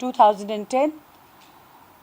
2010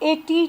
80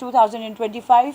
2025।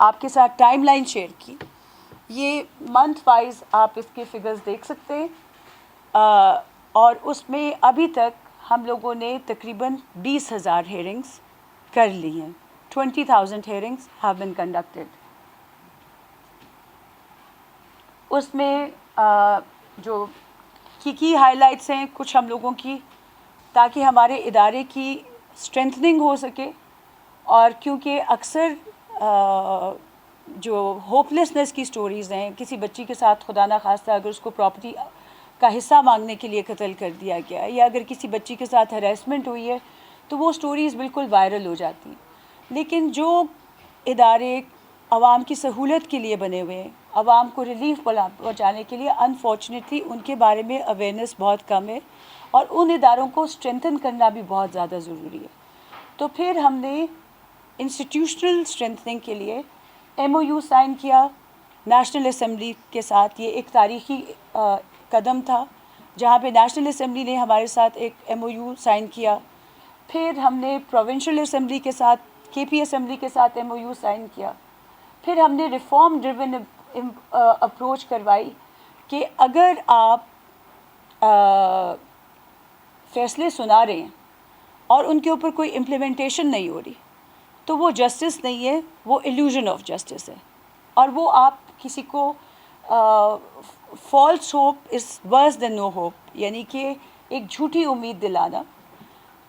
آپ کے ساتھ ٹائم لائن شیئر کی. یہ منتھ وائز آپ اس کے فگرز دیکھ سکتے ہیں, اور اس میں ابھی تک ہم لوگوں نے تقریباً 20,000 ہیئرنگس کر لی ہیں. 20,000 hearings have been conducted. اس میں جو کی ہائی لائٹس ہیں کچھ ہم لوگوں کی, تاکہ ہمارے ادارے کی اسٹرینتھننگ ہو سکے, اور کیونکہ اکثر جو ہوپ لیسنس کی سٹوریز ہیں, کسی بچی کے ساتھ خدا نخواستہ اگر اس کو پراپرٹی کا حصہ مانگنے کے لیے قتل کر دیا گیا, یا اگر کسی بچی کے ساتھ ہراسمنٹ ہوئی ہے, تو وہ سٹوریز بالکل وائرل ہو جاتی ہیں. لیکن جو ادارے عوام کی سہولت کے لیے بنے ہوئے ہیں, عوام کو ریلیف پہنچانے کے لیے, انفارچونیٹلی ان کے بارے میں اویئرنیس بہت کم ہے, اور ان اداروں کو اسٹرینتھن کرنا بھی بہت زیادہ ضروری ہے. تو پھر ہم نے انسٹیٹیوشنل اسٹرینتھننگ کے لیے MOU سائن کیا نیشنل اسمبلی کے ساتھ. یہ ایک تاریخی قدم تھا جہاں پہ نیشنل اسمبلی نے ہمارے ساتھ ایک MOU سائن کیا. پھر ہم نے پروونشل اسمبلی کے ساتھ, KP اسمبلی کے ساتھ MOU سائن کیا. پھر ہم نے ریفارم ڈریون اپروچ کروائی کہ اگر آپ فیصلے سنا رہے ہیں اور ان کے اوپر کوئی امپلیمنٹیشن نہیں ہو رہی, تو وہ جسٹس نہیں ہے, وہ ایلیوژن آف جسٹس ہے, اور وہ آپ کسی کو false hope is worse than no hope, یعنی کہ ایک جھوٹی امید دلانا.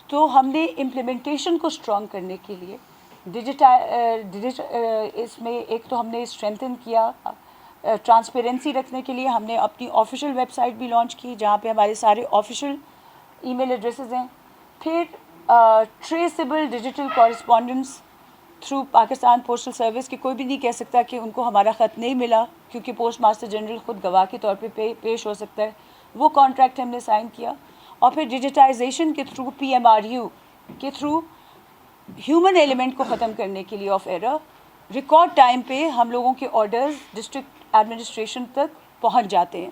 تو ہم نے امپلیمنٹیشن کو اسٹرانگ کرنے کے لیے اس میں ایک تو ہم نے اسٹرینتھن کیا, ٹرانسپیرنسی رکھنے کے لیے ہم نے اپنی آفیشیل ویب سائٹ بھی لانچ کی جہاں پہ ہمارے سارے آفیشیل ای میل ایڈریسز ہیں. پھر traceable digital correspondence through Pakistan postal service, کہ کوئی بھی نہیں کہہ سکتا کہ ان کو ہمارا خط نہیں ملا, کیونکہ پوسٹ ماسٹر جنرل خود گواہ کے طور پہ پیش ہو سکتا ہے. وہ کانٹریکٹ ہم نے سائن کیا. اور پھر ڈیجیٹائزیشن کے تھرو PMRU کے تھرو ہیومن ایلیمنٹ کو ختم کرنے کے لیے آف ایرر, ریکارڈ ٹائم پہ ہم لوگوں کے آرڈرز ڈسٹرکٹ ایڈمنسٹریشن تک پہنچ جاتے ہیں,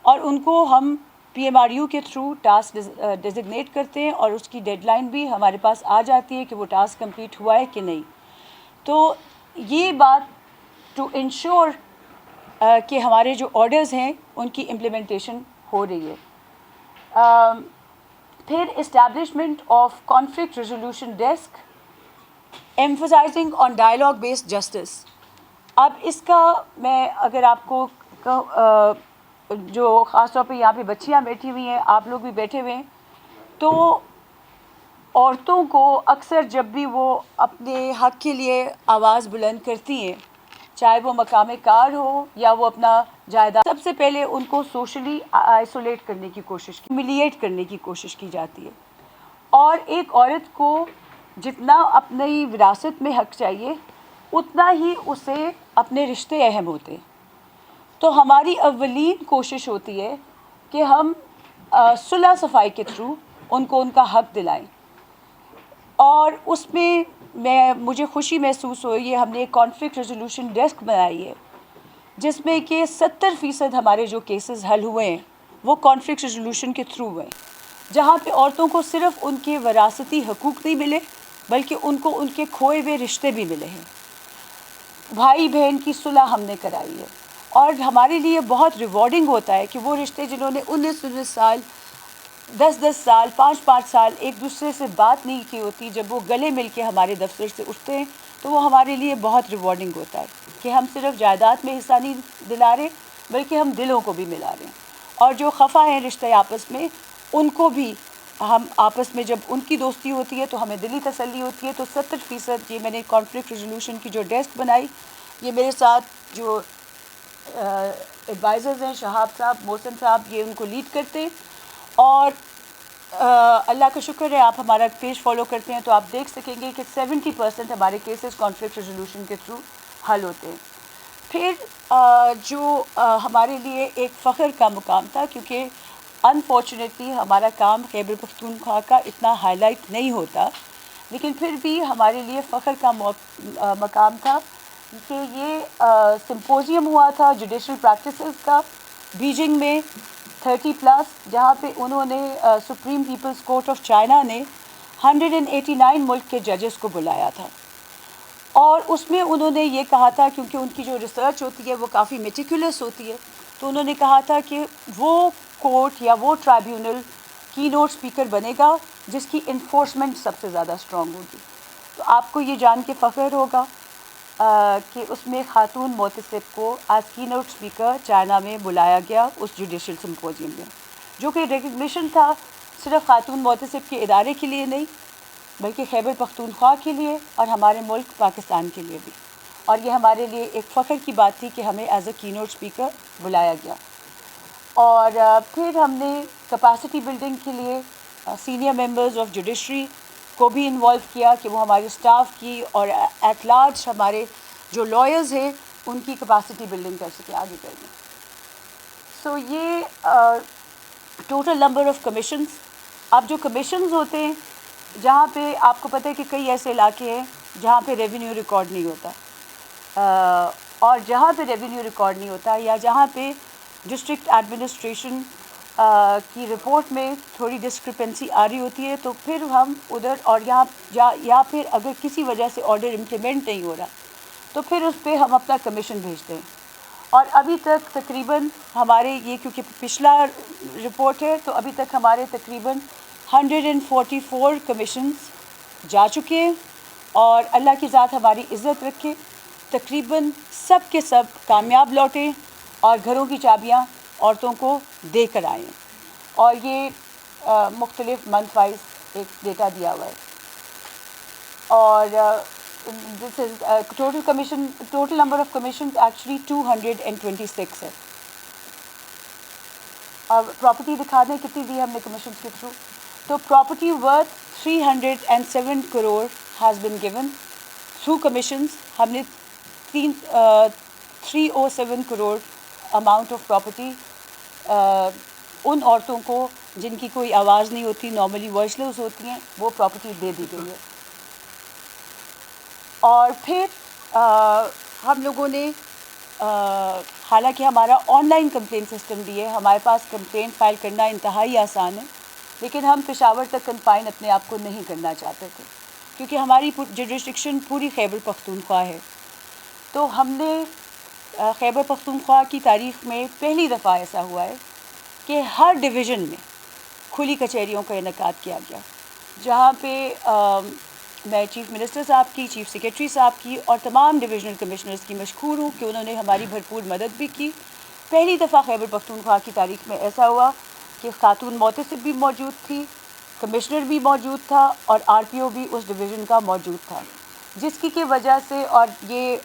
اور ان کو ہم PMRU کے تھرو ٹاسک ڈیزگنیٹ کرتے ہیں, اور اس کی ڈیڈ لائن بھی ہمارے پاس آ جاتی ہے کہ وہ ٹاسک کمپلیٹ ہوا ہے کہ نہیں. تو یہ بات ٹو انشور کہ ہمارے جو آرڈرز ہیں ان کی امپلیمنٹیشن ہو رہی ہے. پھر establishment of conflict resolution desk, emphasising on dialogue based justice. اب اس کا میں اگر آپ کو جو خاص طور پہ یہاں پہ بچیاں بیٹھی ہوئی ہیں, آپ لوگ بھی بیٹھے ہوئے ہیں, تو عورتوں کو اکثر جب بھی وہ اپنے حق کے لیے آواز بلند کرتی ہیں, چاہے وہ مقام کار ہو یا وہ اپنا جائیداد, سب سے پہلے ان کو سوشلی آئسولیٹ کرنے کی کوشش, ہیوملیٹ کرنے کی کوشش کی جاتی ہے. اور ایک عورت کو جتنا اپنی وراثت میں حق چاہیے اتنا ہی اسے اپنے رشتے اہم ہوتے ہیں. تو ہماری اولین کوشش ہوتی ہے کہ ہم صلح صفائی کے تھرو ان کو ان کا حق دلائیں. اور اس میں مجھے خوشی محسوس ہوئی ہے, ہم نے ایک کانفلکٹ ریزولوشن ڈیسک بنائی ہے جس میں کہ 70% ہمارے جو کیسز حل ہوئے ہیں وہ کانفلکٹ ریزولوشن کے تھرو ہوئے ہیں, جہاں پہ عورتوں کو صرف ان کے وراثتی حقوق نہیں ملے بلکہ ان کو ان کے کھوئے ہوئے رشتے بھی ملے ہیں. بھائی بہن کی صلح ہم نے کرائی ہے, اور ہمارے لیے بہت ریوارڈنگ ہوتا ہے کہ وہ رشتے جنہوں نے 19 سال 10 سال 5 سال ایک دوسرے سے بات نہیں کی ہوتی, جب وہ گلے مل کے ہمارے دفتر سے اٹھتے ہیں تو وہ ہمارے لیے بہت ریوارڈنگ ہوتا ہے کہ ہم صرف جائیداد میں حصہ نہیں دلا رہے بلکہ ہم دلوں کو بھی ملا رہے ہیں. اور جو خفا ہیں رشتے آپس میں, ان کو بھی ہم آپس میں جب ان کی دوستی ہوتی ہے تو ہمیں دلی تسلی ہوتی ہے. تو 70% یہ میں نے کانفلکٹ ریزولوشن کی جو ڈیسک بنائی, یہ میرے ساتھ جو ایڈوائزرز ہیں شہاب صاحب, محسن صاحب, یہ ان کو لیڈ کرتے ہیں. اور اللہ کا شکر ہے آپ ہمارا پیج فالو کرتے ہیں تو آپ دیکھ سکیں گے کہ 70% ہمارے کیسز کانفلکٹ ریزولوشن کے تھرو حل ہوتے ہیں. پھر جو ہمارے لیے ایک فخر کا مقام تھا, کیونکہ انفارچونیٹلی ہمارا کام خیبر پختونخوا کا اتنا ہائی لائٹ نہیں ہوتا, لیکن پھر بھی ہمارے لیے فخر کا مقام تھا کہ یہ سمپوزیم ہوا تھا جوڈیشل پریکٹسز کا بیجنگ میں 30+, جہاں پہ انہوں نے supreme people's court of China نے 189 ملک کے ججز کو بلایا تھا. اور اس میں انہوں نے یہ کہا تھا، کیونکہ ان کی جو ریسرچ ہوتی ہے وہ کافی میٹیکولس ہوتی ہے، تو انہوں نے کہا تھا کہ وہ کورٹ یا وہ ٹرائیبیونل کی نوٹ اسپیکر بنے گا جس کی انفورسمنٹ سب سے زیادہ اسٹرانگ ہوگی. تو آپ کو یہ جان کے فخر ہوگا کہ اس میں خاتون محتسب کو ایز کی نوٹ اسپیکر چائنا میں بلایا گیا اس جوڈیشل سمپوزیم میں، جو کہ ریکگنیشن تھا صرف خاتون محتسب کے ادارے کے لیے نہیں بلکہ خیبر پختونخوا کے لیے اور ہمارے ملک پاکستان کے لیے بھی. اور یہ ہمارے لیے ایک فخر کی بات تھی کہ ہمیں ایز اے کی نوٹ اسپیکر بلایا گیا. اور پھر ہم نے کیپیسٹی بلڈنگ کے لیے سینئر ممبرز آف جوڈیشری کو بھی انوالو کیا کہ وہ ہمارے اسٹاف کی اور ایٹ لارج ہمارے جو لائرز ہیں ان کی کیپیسٹی بلڈنگ کر سکے آگے کرنے. سو یہ ٹوٹل نمبر آف کمیشنز. اب جو کمیشنز ہوتے ہیں جہاں پہ آپ کو پتہ ہے کہ کئی ایسے علاقے ہیں جہاں پہ ریونیو ریکارڈ نہیں ہوتا، اور جہاں پہ ریونیو ریکارڈ نہیں ہوتا یا جہاں پہ ڈسٹرکٹ ایڈمنسٹریشن کی رپورٹ میں تھوڑی ڈسکرپنسی آ رہی ہوتی ہے تو پھر ہم ادھر، اور یہاں یا پھر اگر کسی وجہ سے آرڈر امپلیمنٹ نہیں ہو رہا تو پھر اس پہ ہم اپنا کمیشن بھیجتے ہیں. اور ابھی تک تقریباً ہمارے یہ کیونکہ پچھلا رپورٹ ہے تو ابھی تک ہمارے تقریباً 144 کمیشنز جا چکے ہیں، اور اللہ کی ذات ہماری عزت رکھے تقریباً سب کے سب کامیاب لوٹیں اور گھروں کی چابیاں عورتوں کو دے کر آئیں. اور یہ مختلف منتھ وائز ایک ڈیٹا دیا ہوا ہے. اور this is total number of commission actually 226 ہے. اب پراپرٹی دکھا دیں کتنی دی ہم نے کمیشنز کے تھرو. تو property worth 307 crore has been given through commissions. ہم نے 307 کروڑ اماؤنٹ آف پراپرٹی ان عورتوں کو جن کی کوئی آواز نہیں ہوتی، نارملی وائس لیس ہوتی ہیں، وہ پراپرٹی دے دی گئی ہے. اور پھر ہم لوگوں نے حالانکہ ہمارا آن لائن کمپلین سسٹم بھی ہے، ہمارے پاس کمپلین فائل کرنا انتہائی آسان ہے، لیکن ہم پشاور تک کنفائن اپنے آپ کو نہیں کرنا چاہتے تھے کیونکہ ہماری جوریسڈکشن پوری خیبر پختونخوا ہے. تو ہم نے خیبر پختونخوا کی تاریخ میں پہلی دفعہ ایسا ہوا ہے کہ ہر ڈویژن میں کھلی کچہریوں کا انعقاد کیا گیا، جہاں پہ میں چیف منسٹر صاحب کی، چیف سیکریٹری صاحب کی اور تمام ڈویژنل کمشنرز کی مشکور ہوں کہ انہوں نے ہماری بھرپور مدد بھی کی. پہلی دفعہ خیبر پختونخوا کی تاریخ میں ایسا ہوا کہ خاتون محتسب بھی موجود تھی، کمشنر بھی موجود تھا اور آر پی او بھی اس ڈویژن کا موجود تھا، جس کی وجہ سے، اور یہ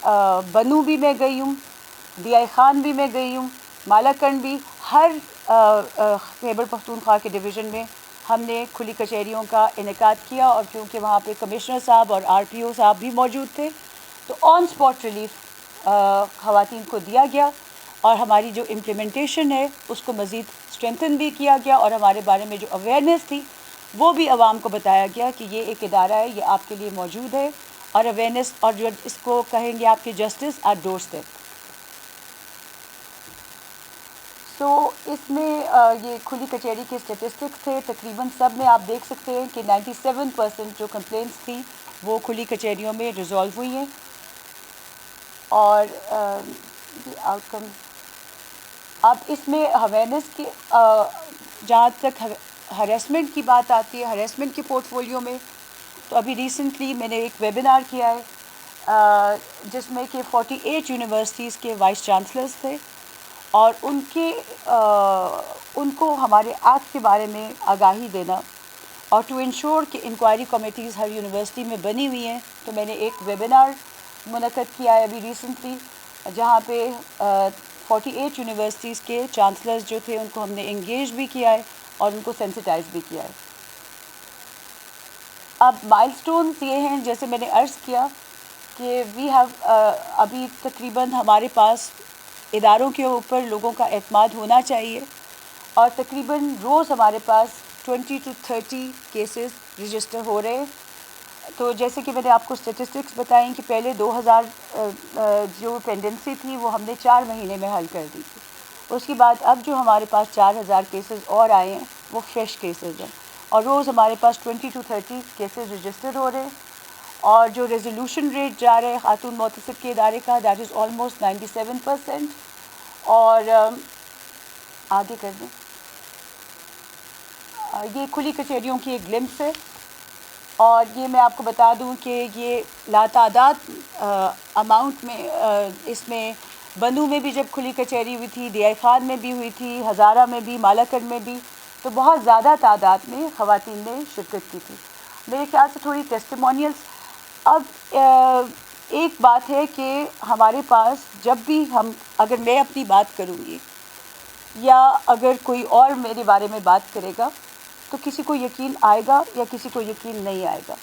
بنو بھی میں گئی ہوں، ڈی آئی خان بھی میں گئی ہوں، مالاکنڈ بھی، ہر خیبر پختونخوا کے ڈویژن میں ہم نے کھلی کچہریوں کا انعقاد کیا. اور کیونکہ وہاں پہ کمشنر صاحب اور آر پی او صاحب بھی موجود تھے تو آن اسپاٹ ریلیف خواتین کو دیا گیا، اور ہماری جو امپلیمنٹیشن ہے اس کو مزید اسٹرینتھن بھی کیا گیا، اور ہمارے بارے میں جو اویئرنیس تھی وہ بھی عوام کو بتایا گیا کہ یہ ایک ادارہ ہے، یہ آپ کے لیے موجود ہے، اور اویئرنیس، اور جو اس کو کہیں گے آپ کے جسٹس ایٹ ڈور اسٹیپ. تو اس میں یہ کھلی کچہری کے اسٹیٹسٹکس تھے تقریباً سب میں آپ دیکھ سکتے ہیں کہ 97% جو کمپلینٹس تھیں وہ کھلی کچہریوں میں ریزالو ہوئی ہیں. اور آؤٹ کم اب اس میں اویئرنیس کی جہاں تک ہریسمنٹ کی بات آتی ہے، ہریسمنٹ کے پورٹ فولیو میں تو ابھی ریسنٹلی میں نے ایک ویبینار کیا ہے جس میں کہ 48 یونیورسٹیز کے وائس چانسلرز تھے، اور ان کو ہمارے ایکٹ کے بارے میں آگاہی دینا، اور ٹو انشور کہ انکوائری کمیٹیز ہر یونیورسٹی میں بنی ہوئی ہیں. تو میں نے ایک ویبینار منعقد کیا ہے ابھی ریسنٹلی جہاں پہ 48 یونیورسٹیز کے چانسلرز جو تھے ان کو ہم نے انگیج بھی کیا ہے اور ان کو سینسٹائز بھی کیا ہے. اب مائل سٹونز یہ ہیں جیسے میں نے عرض کیا کہ وی ہیو ابھی تقریباً ہمارے پاس اداروں کے اوپر لوگوں کا اعتماد ہونا چاہیے، اور تقریباً روز ہمارے پاس 20 to 30 کیسز رجسٹر ہو رہے ہیں. تو جیسے کہ میں نے آپ کو اسٹیٹسٹکس بتائیں کہ پہلے 2000 جو پینڈنسی تھی وہ ہم نے 4 مہینے میں حل کر دی تھی. اس کے بعد اب جو ہمارے پاس 4000 کیسز اور آئے ہیں وہ فریش کیسز ہیں، اور روز ہمارے پاس 20 to 30 کیسز رجسٹر ہو رہے ہیں. اور جو ریزولوشن ریٹ جا رہے خاتون محتسب کے ادارے کا دیٹ از آلموسٹ 97%. اور آگے کر دیں. یہ کھلی کچہریوں کی ایک گلمپس ہے، اور یہ میں آپ کو بتا دوں کہ یہ لاتعداد اماؤنٹ میں اس میں بندوں میں بھی جب کھلی کچہری ہوئی تھی، دیا خان میں بھی ہوئی تھی، ہزارہ میں بھی، مالاکڑ میں بھی، تو بہت زیادہ تعداد میں خواتین نے شرکت کی تھی. میرے خیال سے تھوڑی ٹیسٹیمونیلز. اب ایک بات ہے کہ ہمارے پاس جب بھی اگر میں اپنی بات کروں گی یا اگر کوئی اور میرے بارے میں بات کرے گا تو کسی کو یقین آئے گا یا کسی کو یقین نہیں آئے گا.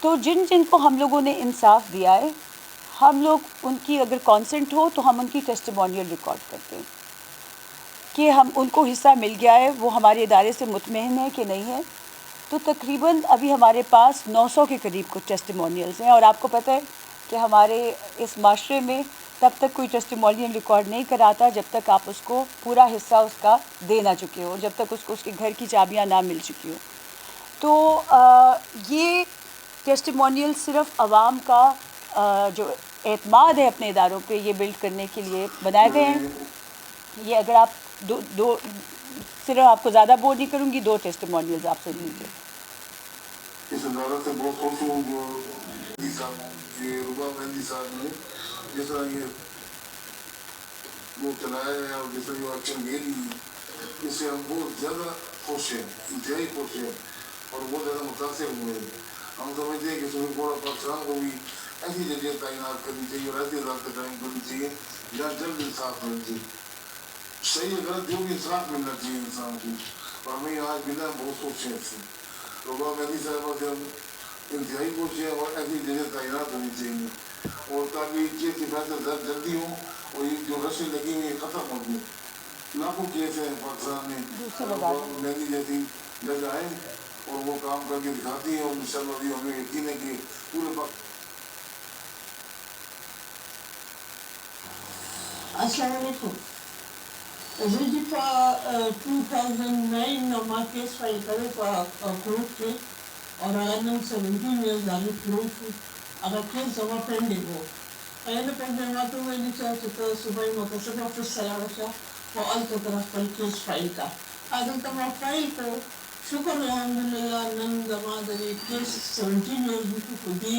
تو جن کو ہم لوگوں نے انصاف دیا ہے، ہم لوگ ان کی اگر کانسنٹ ہو تو ہم ان کی ٹیسٹیمونیل ریکارڈ کرتے ہیں کہ ان کو حصہ مل گیا ہے، وہ ہمارے ادارے سے مطمئن ہے کہ نہیں ہے. تو تقریباً ابھی ہمارے پاس 900 کے قریب کچھ ٹیسٹیمونیلز ہیں. اور آپ کو پتہ ہے کہ ہمارے اس معاشرے میں تب تک کوئی ٹیسٹیمونیل ریکارڈ نہیں کراتا جب تک آپ اس کو پورا حصہ اس کا دے نہ چکے ہو، جب تک اس کو اس کے گھر کی چابیاں نہ مل چکی ہو. تو یہ ٹیسٹیمونیل صرف عوام کا جو اعتماد ہے اپنے اداروں پہ، یہ بلڈ کرنے کے لیے بنائے گئے ہیں. یہ اگر آپ دو صرف آپ کو زیادہ بور نہیں کروں گی، 2 ٹیسٹیمونیلز آپ سن لیجیے. اس عدالت سے بہت خوش ہوں ربا مہندی صاحب نے جس طرح یہ وہ چلایا ہے اور جس طرح یہ ایکشن لے لی، اس سے ہم بہت زیادہ خوش ہیں، انتہائی خوش ہیں اور بہت زیادہ متاثر ہوئے ہیں. ہم سمجھتے ہیں کہ سپریم کورٹ آف پاکستان کو بھی ایسی ججیں تعینات کرنی چاہیے اور ایسی عدالتیں قائم کرنی چاہیے جہاں جلد انصاف مل جائے. صحیح غلط جو بھی انصاف ملنا چاہیے انسان کو، اور ہمیں آج ملا بہت خوش ہیں اس سے. ربا مہندی صاحبہ سے ہم انتہائی خوش ہیں اور ایسی ججیں تعینات ہونی چاہیے، اور تاکہ کیس کے فیصلے جلدی ہوں اور یہ جو رشیں لگی ہوئی ختم ہو گئی. لاکھوں کیس ہیں پاکستان میں، ربا مہندی جیسی جج آئیں اور وہ کام کر کے دکھاتی ہیں، اور انشاءاللہ بھی ہمیں یقین ہے کہ پورے السلام علیکم. زه دې په 2009 نه ما کیس فایل کړی په کورټ کې، او هغه نن 17 ایئرز د هغې پوره شو. هغه کیس زما پینډینګ و. هغې په مې ما ته وویلي چې ته صوبایي محتسب آفس ته لاړه شه او هلته ته خپل کیس فایل کړه. هلته ما فایل کړو. شکر الحمدلله نن زما د دې کیس 17 ایئرز وشو. په دې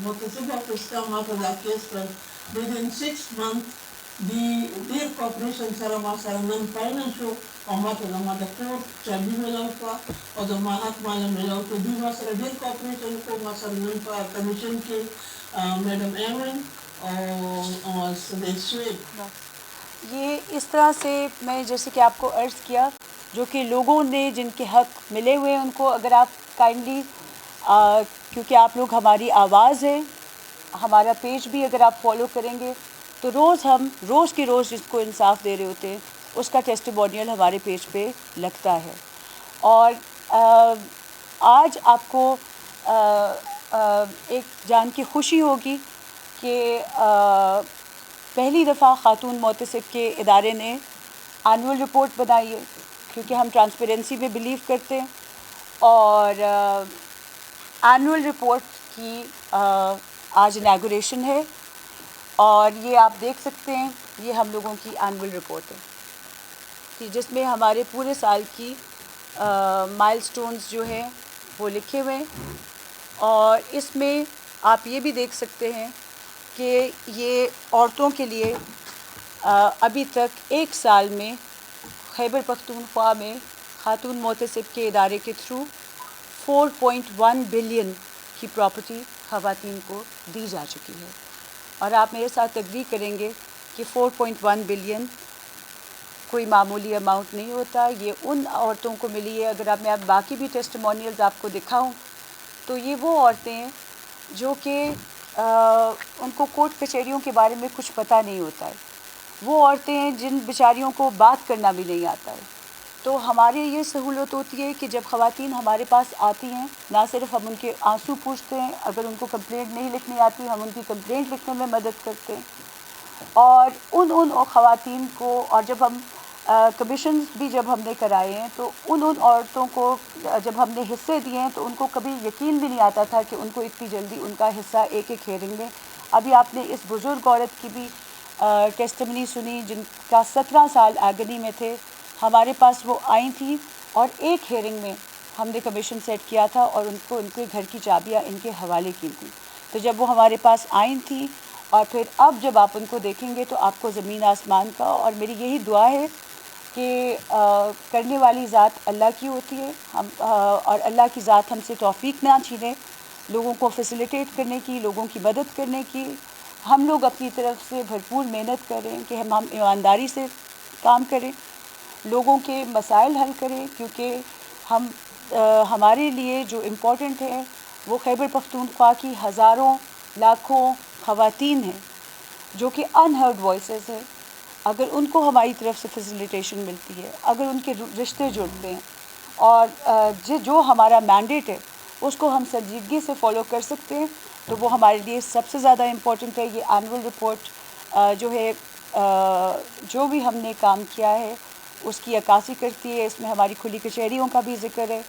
محتسب آفس ته ما ته دا کیس پر within 6 months دی ډېر کوپریشن سره ما سره نن فاینل شو، او ما ته زما د کورټ چابي میلاو کړه او زما حق ماله میلاو کړه. دوی ما سره ډېر کوپریشن وکړو. ما سره نن په کمیشن کې میډم ایمن او سدیش سویب. یہ اس طرح سے میں جیسے کہ آپ کو عرض کیا، جو کہ لوگوں نے جن کے حق ملے ہوئے ہیں ان کو اگر آپ کائنڈلی کیونکہ آپ لوگ ہماری آواز ہے، ہمارا پیج بھی اگر آپ فالو کریں گے تو ہم روز کے روز جس کو انصاف دے رہے ہوتے ہیں اس کا ٹیسٹیمونیل ہمارے پیج پہ لگتا ہے. اور آج آپ کو ایک جان کی خوشی ہوگی کہ پہلی دفعہ خاتون محتسب کے ادارے نے اینول رپورٹ بنائی ہے، کیونکہ ہم ٹرانسپیرنسی میں بلیو کرتے ہیں. اور اینول رپورٹ کی آج اناگوریشن ہے، اور یہ آپ دیکھ سکتے ہیں، یہ ہم لوگوں کی اینول رپورٹ ہے کہ جس میں ہمارے پورے سال کی مائل سٹونز جو ہیں وہ لکھے ہوئے ہیں. اور اس میں آپ یہ بھی دیکھ سکتے ہیں کہ یہ عورتوں کے لیے ابھی تک 1 سال میں خیبر پختونخوا میں خاتون محتسب کے ادارے کے تھرو 4.1 بلین کی پراپرٹی خواتین کو دی جا چکی ہے. اور آپ میرے ساتھ اگری کریں گے کہ 4.1 بلین کوئی معمولی اماؤنٹ نہیں ہوتا. یہ ان عورتوں کو ملی ہے. اگر میں باقی بھی ٹیسٹیمونیلز آپ کو دکھاؤں تو یہ وہ عورتیں ہیں جو کہ ان کو کورٹ کچہریوں کے بارے میں کچھ پتہ نہیں ہوتا ہے. وہ عورتیں ہیں جن بیچاریوں کو بات کرنا بھی نہیں آتا ہے. تو ہمارے یہ سہولت ہوتی ہے کہ جب خواتین ہمارے پاس آتی ہیں، نہ صرف ہم ان کے آنسو پوچھتے ہیں، اگر ان کو کمپلینٹ نہیں لکھنی آتی ہم ان کی کمپلینٹ لکھنے میں مدد کرتے ہیں. اور ان خواتین کو، اور جب ہم کمیشنز بھی جب ہم نے کرائے ہیں تو ان عورتوں کو جب ہم نے حصے دیے ہیں تو ان کو کبھی یقین بھی نہیں آتا تھا کہ ان کو اتنی جلدی ان کا حصہ ایک ایک ہیئرنگ میں. ابھی آپ نے اس بزرگ عورت کی بھی ٹیسٹمنی سنی جن کا 17 سال ایگنی میں تھے. ہمارے پاس وہ آئی تھیں اور ایک ہیئرنگ میں ہم نے کمیشن سیٹ کیا تھا اور ان کو ان کے گھر کی چابیاں ان کے حوالے کی تھیں. تو جب وہ ہمارے پاس آئی تھیں اور پھر اب جب آپ ان کو دیکھیں گے تو آپ کو زمین آسمان کا. اور میری یہی دعا ہے کہ کرنے والی ذات اللہ کی ہوتی ہے. ہم اور اللہ کی ذات ہم سے توفیق نہ چھینے لوگوں کو فیسیلیٹیٹ کرنے کی, لوگوں کی مدد کرنے کی. ہم لوگ اپنی طرف سے بھرپور محنت کریں کہ ہم ایمانداری سے کام کریں, لوگوں کے مسائل حل کریں, کیونکہ ہمارے لیے جو امپورٹنٹ ہے وہ خیبر پختونخوا کی ہزاروں لاکھوں خواتین ہیں جو کہ انہرڈ وائسز ہیں. اگر ان کو ہماری طرف سے فیسیلیٹیشن ملتی ہے, اگر ان کے رشتے جڑتے ہیں اور جو ہمارا مینڈیٹ ہے اس کو ہم سنجیدگی سے فالو کر سکتے ہیں تو وہ ہمارے لیے سب سے زیادہ امپورٹنٹ ہے. یہ اینول رپورٹ جو ہے جو بھی ہم نے کام کیا ہے اس کی عکاسی کرتی ہے. اس میں ہماری کھلی کچہریوں کا بھی ذکر ہے,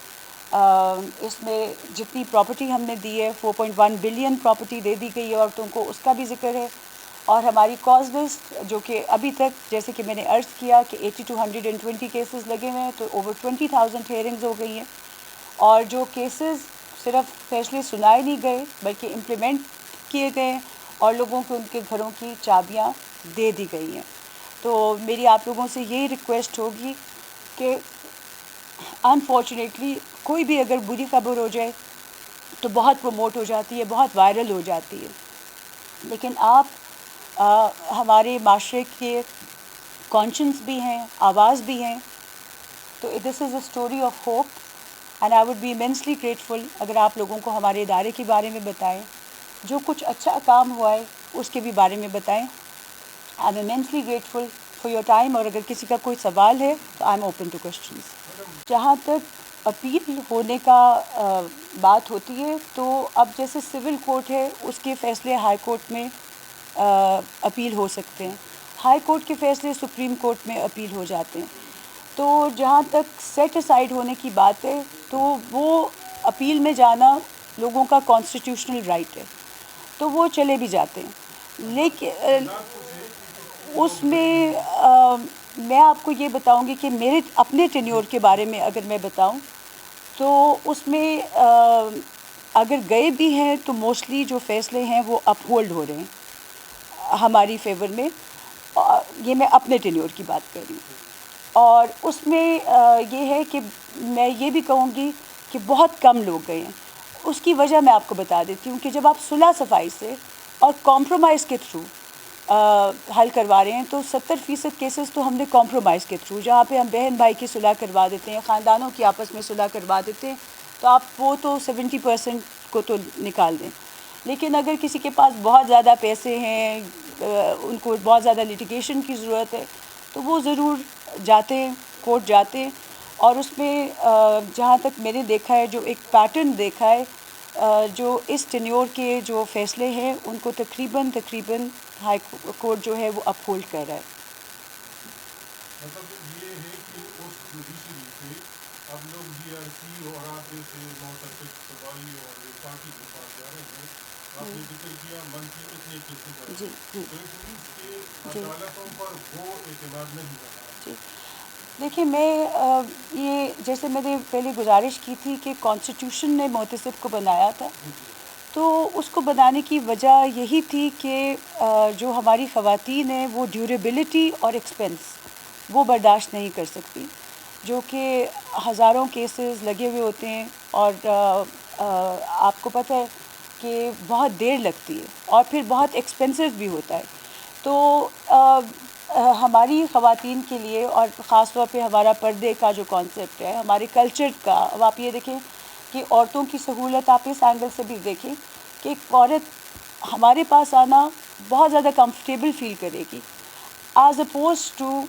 اس میں جتنی پراپرٹی ہم نے دی ہے 4.1 بلین پراپرٹی دے دی گئی ہے عورتوں کو, اس کا بھی ذکر ہے. اور ہماری کاز لسٹ جو کہ ابھی تک جیسے کہ میں نے عرض کیا کہ 80 to 120 کیسز لگے ہوئے ہیں تو اوور 20,000 ہیئرنگز ہو گئی ہیں. اور جو کیسز صرف فیصلے سنائے نہیں گئے بلکہ امپلیمنٹ کیے گئے اور لوگوں کو ان کے گھروں کی چابیاں دے دی گئی ہیں. تو میری آپ لوگوں سے یہی ریکویسٹ ہوگی کہ انفارچونیٹلی کوئی بھی اگر بری خبر ہو جائے تو بہت پروموٹ ہو جاتی ہے, بہت وائرل ہو جاتی ہے, لیکن آپ ہمارے معاشرے کے کانشنس بھی ہیں, آواز بھی ہیں. تو this is a story of hope and I would be immensely grateful اگر آپ لوگوں کو ہمارے ادارے کے بارے میں بتائیں, جو کچھ اچھا کام ہوا ہے اس کے بھی بارے میں بتائیں. I am immensely grateful for your time. اور اگر کسی کا کوئی سوال ہے تو I am open to questions. جہاں تک اپیل ہونے کا بات ہوتی ہے تو اب جیسے سول کورٹ ہے اس کے فیصلے ہائی کورٹ میں اپیل ہو سکتے ہیں, ہائی کورٹ کے فیصلے سپریم کورٹ میں اپیل ہو جاتے ہیں. تو جہاں تک سیٹ اسائڈ ہونے کی بات ہے تو وہ اپیل میں جانا لوگوں کا کانسٹیٹیوشنل رائٹ ہے, تو وہ چلے بھی جاتے ہیں. لیکن اس میں میں آپ کو یہ بتاؤں گی کہ میرے اپنے ٹینیور کے بارے میں اگر میں بتاؤں تو اس میں اگر گئے بھی ہیں تو موسٹلی جو فیصلے ہیں وہ اپ ہولڈ ہو رہے ہیں ہماری فیور میں. یہ میں اپنے ٹینیور کی بات کر رہی ہوں. اور اس میں یہ ہے کہ میں یہ بھی کہوں گی کہ بہت کم لوگ گئے ہیں. اس کی وجہ میں آپ کو بتا دیتی ہوں کہ جب آپ صلح صفائی سے اور کمپرومائز کے تھرو حل کروا رہے ہیں تو 70% کیسز تو ہم نے کمپرومائز کے تھرو, جہاں پہ ہم بہن بھائی کی صلح کروا دیتے ہیں, خاندانوں کی آپس میں صلح کروا دیتے ہیں, تو آپ وہ تو 70% کو تو نکال دیں. لیکن اگر کسی کے پاس بہت زیادہ پیسے ہیں, ان کو بہت زیادہ لیٹیگیشن کی ضرورت ہے تو وہ ضرور جاتے ہیں, کورٹ جاتے ہیں. اور اس میں جہاں تک میں نے دیکھا ہے, جو ایک پیٹرن دیکھا ہے, جو اس ٹینیور کے جو فیصلے ہیں ان کو تقریباً ہائی کورٹ جو ہے وہ اپ ہولڈ کر رہا ہے. مطلب یہ ہے کہ اس جوڈیشری سے اب لوگ ڈی آر سی اور آپ جیسے معتقد سوائی اور پارٹی کے پاس جا رہے ہیں. آپ نے ذکر کیا منتھلی اتنے کیسز آئے, تو اٹ مینس کہ عدالتوں پر وہ اعتماد نہیں رہا. دیکھیے میں یہ جیسے میں نے پہلے گزارش کی تھی کہ کانسٹیٹیوشن نے محتسب کو بنایا تھا, تو اس کو بنانے کی وجہ یہی تھی کہ جو ہماری خواتین ہیں وہ ڈیوریبلٹی اور ایکسپینس وہ برداشت نہیں کر سکتی, جو کہ ہزاروں کیسز لگے ہوئے ہوتے ہیں اور آپ کو پتہ ہے کہ بہت دیر لگتی ہے اور پھر بہت ایکسپینسو بھی ہوتا ہے. تو ہماری خواتین کے لیے اور خاص طور پہ ہمارا پردے کا جو کانسیپٹ ہے, ہمارے کلچر کا, اب آپ یہ دیکھیں کہ عورتوں کی سہولت آپ اس اینگل سے بھی دیکھیں کہ ایک عورت ہمارے پاس آنا بہت زیادہ کمفرٹیبل فیل کرے گی ایز اپوز ٹو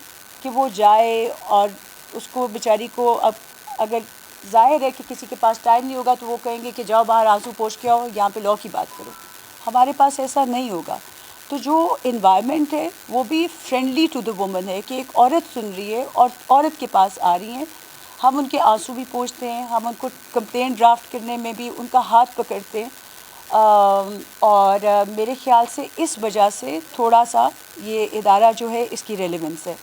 کہ وہ جائے اور اس کو بیچاری کو, اب اگر ظاہر ہے کہ کسی کے پاس ٹائم نہیں ہوگا تو وہ کہیں گے کہ جاؤ باہر آنسو پوچھ کے آؤ, یہاں پہ لاء کی بات کرو. ہمارے پاس ایسا نہیں ہوگا. تو جو انوائرمنٹ ہے وہ بھی فرینڈلی ٹو دا وومن ہے کہ ایک عورت سن رہی ہے اور عورت کے پاس آ رہی ہیں. ہم ان کے آنسو بھی پوچھتے ہیں, ہم ان کو کمپلین ڈرافٹ کرنے میں بھی ان کا ہاتھ پکڑتے ہیں, اور میرے خیال سے اس وجہ سے تھوڑا سا یہ ادارہ جو ہے اس کی ریلیونس ہے.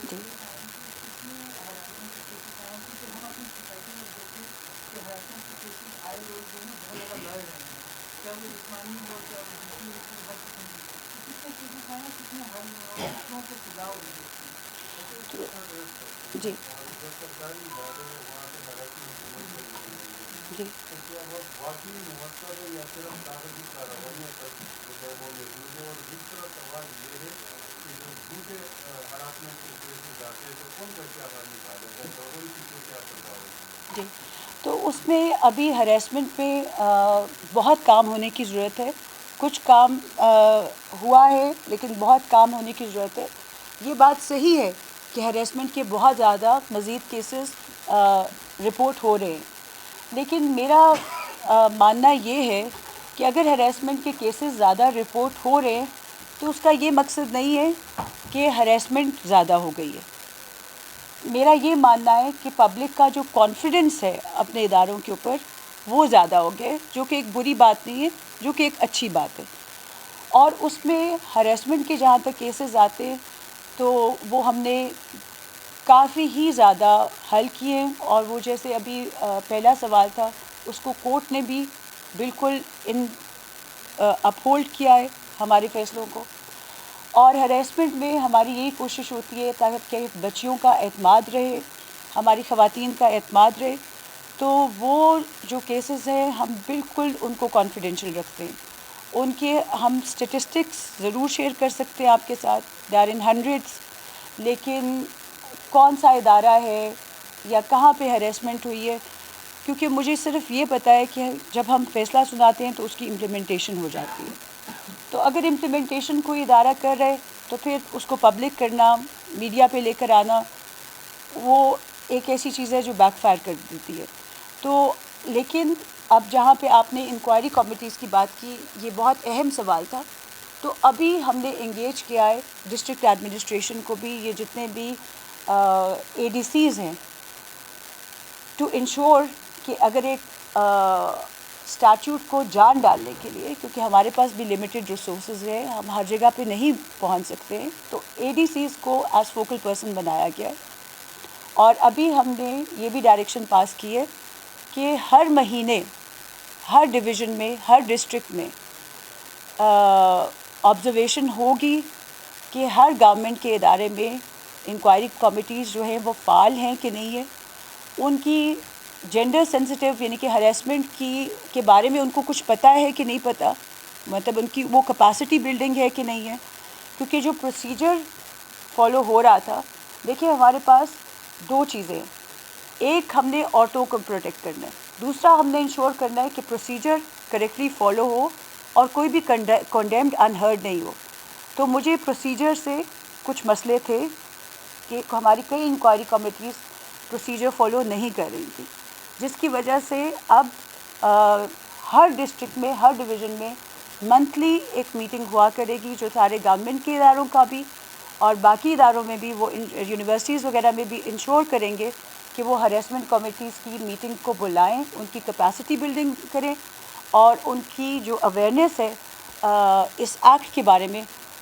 جی جی جی جی تو اس میں ابھی ہریسمنٹ پہ بہت کام ہونے کی ضرورت ہے. کچھ کام ہوا ہے لیکن بہت کام ہونے کی ضرورت ہے. یہ بات صحیح ہے کہ ہریسمنٹ کے بہت زیادہ مزید کیسز رپورٹ ہو رہے ہیں, لیکن میرا ماننا یہ ہے کہ اگر ہریسمنٹ کے کیسز زیادہ رپورٹ ہو رہے ہیں تو اس کا یہ مقصد نہیں ہے کہ ہریسمنٹ زیادہ ہو گئی ہے. میرا یہ ماننا ہے کہ پبلک کا جو کانفیڈنس ہے اپنے اداروں کے اوپر وہ زیادہ ہو گیا ہے, جو کہ ایک بری بات نہیں ہے, جو کہ ایک اچھی بات ہے. اور اس میں ہریسمنٹ کے جہاں تک کیسز آتے ہیں تو وہ ہم نے کافی ہی زیادہ حل کیے ہیں, اور وہ جیسے ابھی پہلا سوال تھا اس کو کورٹ نے بھی بالکل اپہولڈ کیا ہے ہمارے فیصلوں کو. اور ہریسمنٹ میں ہماری یہی کوشش ہوتی ہے تاکہ بچیوں کا اعتماد رہے, ہماری خواتین کا اعتماد رہے. تو وہ جو کیسز ہیں ہم بالکل ان کو کانفیڈینشیل رکھتے ہیں. ان کے ہم اسٹیٹسٹکس ضرور شیئر کر سکتے ہیں آپ کے ساتھ, دے آر ان ہنڈریڈس, لیکن کون سا ادارہ ہے یا کہاں پہ ہریسمنٹ ہوئی ہے, کیونکہ مجھے صرف یہ پتہ ہے کہ جب ہم فیصلہ سناتے ہیں تو اس کی امپلیمنٹیشن ہو جاتی ہے. تو اگر امپلیمنٹیشن کوئی ادارہ کر رہے تو پھر اس کو پبلک کرنا, میڈیا پہ لے کر آنا, وہ ایک ایسی چیز ہے جو بیک فائر کر دیتی ہے. تو لیکن اب جہاں پہ آپ نے انکوائری کمیٹیز کی بات کی, یہ بہت اہم سوال تھا. تو ابھی ہم نے انگیج کیا ہے ڈسٹرکٹ ایڈمنسٹریشن کو بھی, یہ جتنے بھی اے ڈی سیز ہیں, ٹو انشور کہ اگر ایک اسٹیچوٹ کو جان ڈالنے کے لیے, کیونکہ ہمارے پاس بھی لمیٹڈ ریسورسز ہیں, ہم ہر جگہ پہ نہیں پہنچ سکتے ہیں, تو اے ڈی سیز کو ایز فوکل پرسن بنایا گیا ہے. اور ابھی ہم نے یہ بھی ڈائریکشن پاس کی ہے کہ ہر مہینے ہر ڈویژن میں ہر ڈسٹرکٹ میں آبزرویشن ہوگی کہ ہر گورنمنٹ کے ادارے میں انکوائری کمیٹیز جو ہیں وہ فعال ہیں کہ نہیں ہے, ان کی جینڈر سینسٹیو یعنی کہ ہریسمنٹ کے بارے میں ان کو کچھ پتہ ہے کہ نہیں پتہ, مطلب ان کی وہ کیپیسٹی بلڈنگ ہے کہ نہیں ہے. کیونکہ جو پروسیجر فالو ہو رہا تھا, دیکھیں ہمارے پاس دو چیزیں ہیں, ایک ہم نے عورتوں کو پروٹیکٹ کرنا ہے, دوسرا ہم نے انشور کرنا ہے کہ پروسیجر کریکٹلی فالو ہو اور کوئی بھی کنڈیمڈ انہرڈ نہیں ہو. تو مجھے پروسیجر سے کچھ مسئلے تھے کہ ہماری کئی انکوائری کمیٹیز پروسیجر فالو نہیں کر رہی تھی, جس کی وجہ سے اب ہر ڈسٹرکٹ میں ہر ڈویژن میں منتھلی ایک میٹنگ ہوا کرے گی, جو سارے گورنمنٹ کے اداروں کا بھی اور باقی اداروں میں بھی, وہ یونیورسٹیز وغیرہ میں بھی انشور کریں گے کہ وہ ہریسمنٹ کمیٹیز کی میٹنگ کو بلائیں, ان کی کیپیسٹی بلڈنگ کریں, اور ان کی جو اویئرنیس ہے اس ایکٹ کے بارے میں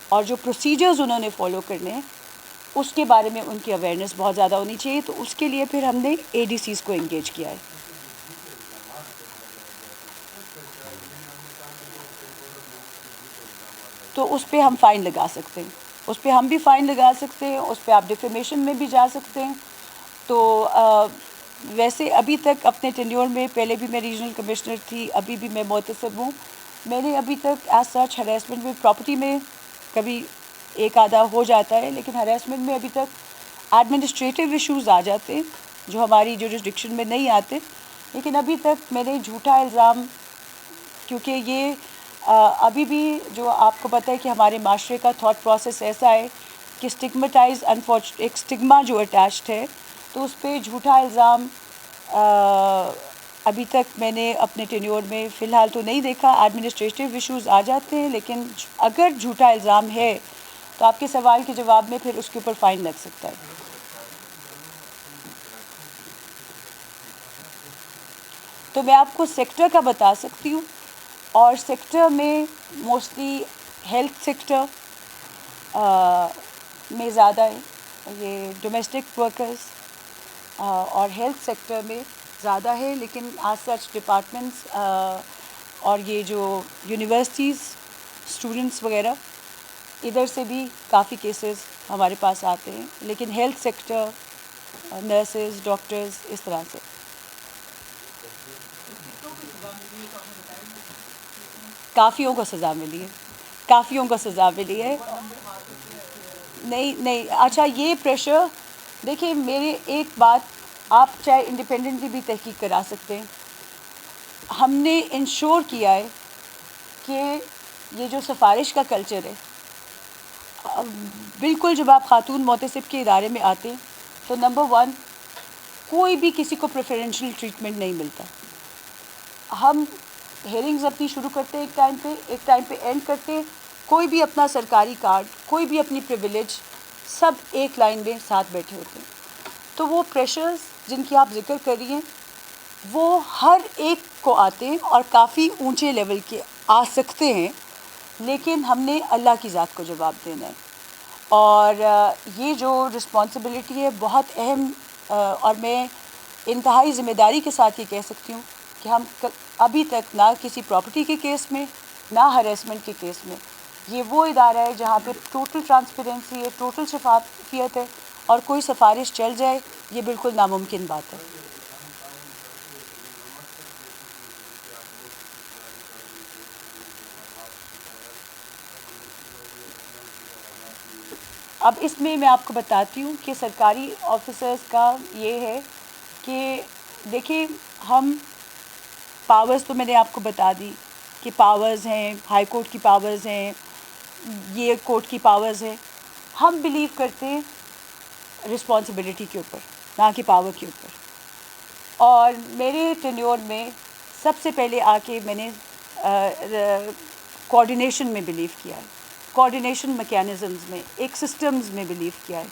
اور جو پروسیجرز انہوں نے فالو کرنے ہیں اس کے بارے میں ان کی اویئرنیس بہت زیادہ ہونی چاہیے. تو اس کے لیے پھر ہم نے اے ڈی سیز کو انگیج کیا ہے. تو اس پہ ہم فائن لگا سکتے ہیں, اس پہ ہم بھی فائن لگا سکتے ہیں, اس پہ آپ ڈیفیمیشن میں بھی جا سکتے ہیں. تو ویسے ابھی تک اپنے ٹینیور میں, پہلے بھی میں ریجنل کمشنر تھی, ابھی بھی میں محتسب ہوں, میں نے ابھی تک ایز سچ ہریسمنٹ میں پراپرٹی میں کبھی ایک آدھا ہو جاتا ہے, لیکن ہریسمنٹ میں ابھی تک ایڈمنسٹریٹو ایشوز آ جاتے ہیں جو ہماری جورسڈکشن میں نہیں آتے. لیکن ابھی تک میں نے جھوٹا الزام, کیونکہ یہ ابھی بھی جو آپ کو پتہ ہے کہ ہمارے معاشرے کا تھاٹ پروسیس ایسا ہے کہ اسٹگمٹائز ایک اسٹگما جو اٹیچڈ ہے, تو اس پہ جھوٹا الزام ابھی تک میں نے اپنے ٹینیور میں فی الحال تو نہیں دیکھا. ایڈمنسٹریٹیو ایشوز آ جاتے ہیں، لیکن اگر جھوٹا الزام ہے تو آپ کے سوال کے جواب میں پھر اس کے اوپر فائن لگ سکتا ہے. تو میں آپ کو سیکٹر کا بتا سکتی ہوں، اور سیکٹر میں موسٹلی ہیلتھ سیکٹر میں زیادہ ہے. یہ ڈومیسٹک ورکرز اور ہیلتھ سیکٹر میں زیادہ ہے، لیکن آج سچ ڈپارٹمنٹس اور یہ جو یونیورسٹیز اسٹوڈنٹس وغیرہ ادھر سے بھی کافی کیسز ہمارے پاس آتے ہیں، لیکن ہیلتھ سیکٹر، نرسز، ڈاکٹرز اس طرح سے. کافیوں کو سزا ملی ہے، کافیوں کو سزا ملی ہے. نہیں اچھا، یہ پریشر دیکھیں، میرے ایک بات آپ چاہے انڈیپینڈنٹلی بھی تحقیق کرا سکتے ہیں. ہم نے انشور کیا ہے کہ یہ جو سفارش کا کلچر ہے، بالکل جب آپ خاتون محتسب کے ادارے میں آتے ہیں تو نمبر 1 کوئی بھی کسی کو پریفرینشیل ٹریٹمنٹ نہیں ملتا. ہم ہیئرنگز اپنی شروع کرتے ایک ٹائم پہ اینڈ کرتے، کوئی بھی اپنا سرکاری کارڈ، کوئی بھی اپنی پریویلیج، سب ایک لائن میں ساتھ بیٹھے ہوتے ہیں. تو وہ پریشرز جن کی آپ ذکر کر رہی ہیں وہ ہر ایک کو آتے ہیں اور کافی اونچے لیول کے آ سکتے ہیں، لیکن ہم نے اللہ کی ذات کو جواب دینا ہے. اور یہ جو رسپانسبلٹی ہے بہت اہم، اور میں انتہائی ذمہ داری کے ساتھ یہ کہہ سکتی ہوں کہ ہم ابھی تک نہ کسی پراپرٹی کے کیس میں، نہ ہریسمنٹ کے کیس میں، یہ وہ ادارہ ہے جہاں پہ ٹوٹل ٹرانسپیرنسی ہے، ٹوٹل شفافیت ہے، اور کوئی سفارش چل جائے یہ بالکل ناممکن بات ہے. اب اس میں آپ کو بتاتی ہوں کہ سرکاری آفیسرز کا یہ ہے کہ دیکھیں، ہم پاورز تو میں نے آپ کو بتا دی کہ پاورز ہیں، ہائی کورٹ کی پاورز ہیں، یہ کورٹ کی پاورز ہیں. ہم بلیو کرتے ہیں رسپانسبلٹی کے اوپر، نہ کہ پاور کے اوپر. اور میرے ٹینیور میں سب سے پہلے آ کے میں نے کوآرڈینیشن میں بلیو کیا ہے، کوآرڈینیشن میکینزمز میں، ایک سسٹمز میں بلیو کیا ہے.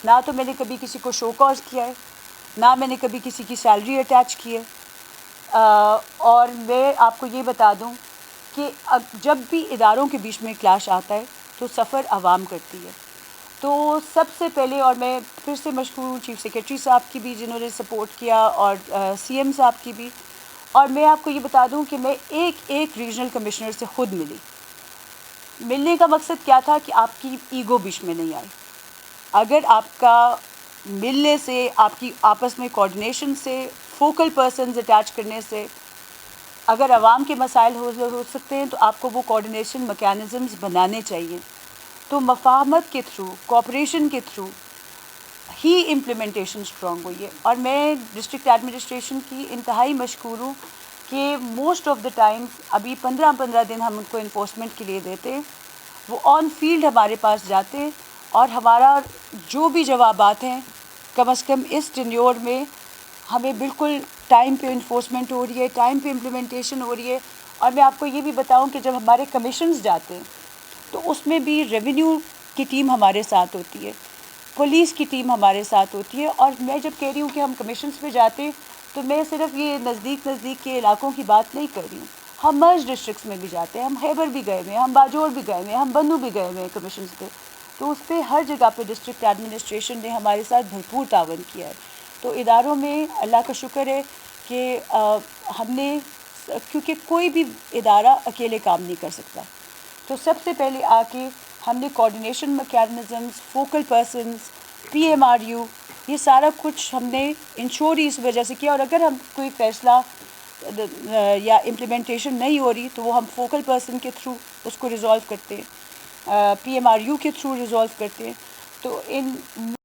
نہ تو میں نے کبھی کسی کو شو کاز کیا ہے، نہ میں نے کبھی کسی کی سیلری اٹیچ کی ہے. اور میں آپ کو یہ بتا دوں کہ جب بھی اداروں کے بیچ میں کلاش آتا ہے تو سفر عوام کرتی ہے. تو سب سے پہلے، اور میں پھر سے مشکور ہوں چیف سیکریٹری صاحب کی بھی جنہوں نے سپورٹ کیا، اور سی ایم صاحب کی بھی. اور میں آپ کو یہ بتا دوں کہ میں ایک ریجنل کمشنر سے خود ملنے کا مقصد کیا تھا کہ آپ کی ایگو بیچ میں نہیں آئے. اگر آپ کا ملنے سے، آپ کی آپس میں کوآرڈینیشن سے، فوکل پرسنز اٹیچ کرنے سے اگر عوام کے مسائل ہو سکتے ہیں تو آپ کو وہ کوآرڈینیشن میکینزمز بنانے چاہیے. تو مفاہمت کے تھرو، کوآپریشن کے تھرو ہی امپلیمنٹیشن اسٹرانگ ہوئی ہے. اور میں ڈسٹرکٹ ایڈمنسٹریشن کی انتہائی مشکور ہوں کہ موسٹ آف دا ٹائم ابھی 15 دن ہم ان کو انفورسمنٹ کے لیے دیتے ہیں، وہ آن فیلڈ ہمارے پاس جاتے ہیں، اور ہمارا جو بھی جوابات ہیں کم از کم اس ٹینیور میں ہمیں بالکل ٹائم پہ انفورسمنٹ ہو رہی ہے، ٹائم پہ امپلیمنٹیشن ہو رہی ہے. اور میں آپ کو یہ بھی بتاؤں کہ جب ہمارے کمیشنز جاتے ہیں تو اس میں بھی ریونیو کی ٹیم ہمارے ساتھ ہوتی ہے، پولیس کی ٹیم ہمارے ساتھ ہوتی ہے. اور میں جب کہہ رہی ہوں کہ ہم کمیشنز پہ جاتے ہیں تو میں صرف یہ نزدیک کے علاقوں کی بات نہیں کر رہی ہوں، ہم مرج ڈسٹرکٹس میں بھی جاتے ہیں، ہم خیبر بھی گئے ہوئے ہیں، ہم باجوڑ بھی گئے ہوئے ہیں، ہم بنو بھی گئے ہوئے ہیں کمیشنز پہ. تو اس پہ ہر جگہ پہ ڈسٹرکٹ ایڈمنسٹریشن نے ہمارے ساتھ بھرپور تعاون کیا ہے. تو اداروں میں اللہ کا شکر ہے کہ ہم نے، کیونکہ کوئی بھی ادارہ اکیلے کام نہیں کر سکتا، تو سب سے پہلے آ کے ہم نے coordination mechanisms, focal persons, PMRU، یہ سارا کچھ ہم نے انشور اس وجہ سے کیا. اور اگر ہم کوئی فیصلہ یا امپلیمنٹیشن نہیں ہو رہی تو وہ ہم فوکل پرسن کے تھرو اس کو ریزالو کرتے ہیں، PMRU کے تھرو ریزالو کرتے ہیں. تو ان